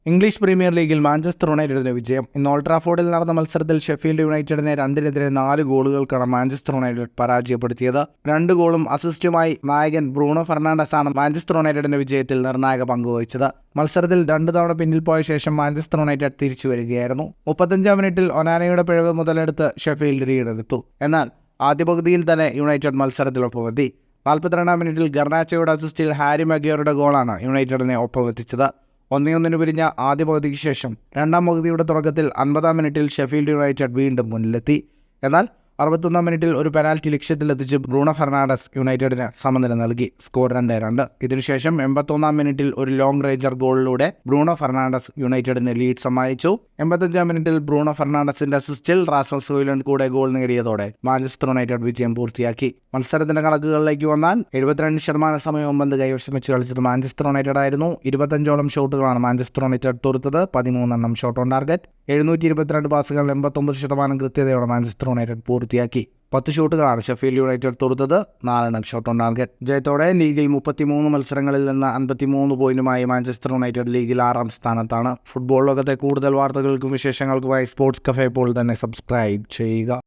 English premier ലീഗിൽ Manchester യുണൈറ്റഡിന് വിജയം. ഇന്ന് ഓൾഡ് ട്രാഫോർഡിൽ നടന്ന മത്സരത്തിൽ ഷെഫീൽഡ് യുണൈറ്റഡിനെ 2-നെതിരെ 4 ഗോളുകൾക്കാണ് മാഞ്ചസ്റ്റർ യുണൈറ്റഡ് പരാജയപ്പെടുത്തിയത്. 2 ഗോളും അസിസ്റ്റുമായി നായകൻ ബ്രൂണോ ഫെർണാണ്ടസാണ് മാഞ്ചസ്റ്റർ യുണൈറ്റഡിന്റെ വിജയത്തിൽ നിർണായക പങ്കുവഹിച്ചത്. മത്സരത്തിൽ 2 തവണ പിന്നിൽ പോയ ശേഷം മാഞ്ചസ്റ്റർ യുണൈറ്റഡ് തിരിച്ചു വരികയായിരുന്നു. 35-ാം മിനിറ്റിൽ ഒനാനയുടെ പിഴവ് മുതലെടുത്ത് ഷെഫീൽഡ് ലീഡെടുത്തു. എന്നാൽ ആദ്യ പകുതിയിൽ തന്നെ യുണൈറ്റഡ് മത്സരത്തിലൊപ്പമെത്തി. 42-ാം മിനിറ്റിൽ ഗർനാച്ചോയുടെ അസിസ്റ്റിൽ ഹാരി മഗ്വയറുടെ ഗോളാണ് യുണൈറ്റഡിനെ ഒപ്പമെത്തിച്ചത്. 1-1 പിരിഞ്ഞ ആദ്യ പകുതിക്ക് ശേഷം രണ്ടാം പകുതിയുടെ തുടക്കത്തിൽ 50-ാം മിനിറ്റിൽ ഷെഫീൽഡ് യുണൈറ്റഡ് വീണ്ടും മുന്നിലെത്തി. എന്നാൽ 61-ാം മിനിറ്റിൽ ഒരു പെനാൽറ്റി ലക്ഷ്യത്തിലെത്തിച്ച് ബ്രൂണോ ഫെർണാണ്ടസ് യുണൈറ്റഡിന് സമനില നൽകി. സ്കോർ 2-2. ഇതിനുശേഷം 81-ാം മിനിറ്റിൽ ഒരു ലോങ് റേഞ്ചർ ഗോളിലൂടെ ബ്രൂണോ ഫെർണാണ്ടസ് യുണൈറ്റഡിന് ലീഡ് സമ്മാനിച്ചു. 85-ാം മിനിറ്റിൽ ബ്രൂണോ ഫെർണാണ്ടസിന്റെ അസിസ്റ്റിൽ റാസ്മസ് ഹോയ്ലൻഡ് കൂടെ ഗോൾ നേടിയതോടെ മാഞ്ചസ്റ്റർ യുണൈറ്റഡ് വിജയം പൂർത്തിയാക്കി. മത്സരത്തിന്റെ കണക്കുകളിലേക്ക് വന്നാൽ 72% സമയവും പന്ത് കൈവശം വെച്ച് കളിച്ചത് മാഞ്ചസ്റ്റർ യുണൈറ്റഡ് ആയിരുന്നു. 25ഓളം ഷോട്ടുകളാണ് മാഞ്ചസ്റ്റർ യുണൈറ്റഡ് തൊടുത്തത്. 13 ഷോട്ട് ഓൺ ടാർഗറ്റ്. 722 പാസുകൾ 89% കൃത്യതയോടെ മാഞ്ചസ്റ്റർ യുണൈറ്റഡ് പൂർത്തിയാക്കി. 10 ഷോട്ടുകളാണ് ഷെഫീൽഡ് യുണൈറ്റഡ് തൊടുത്തത്. 4 ഷോട്ട് ഓൺ ടാർഗറ്റ്. ജയത്തോടെ ലീഗിൽ 33 മത്സരങ്ങളിൽ നിന്ന് 53 പോയിന്റുമായി മാഞ്ചസ്റ്റർ യുണൈറ്റഡ് ലീഗിൽ 6ാം സ്ഥാനത്താണ്. ഫുട്ബോൾ ലോകത്തെ കൂടുതൽ വാർത്തകൾക്കും വിശേഷങ്ങൾക്കുമായി സ്പോർട്സ് കഫേ ഇപ്പോൾ തന്നെ സബ്സ്ക്രൈബ് ചെയ്യുക.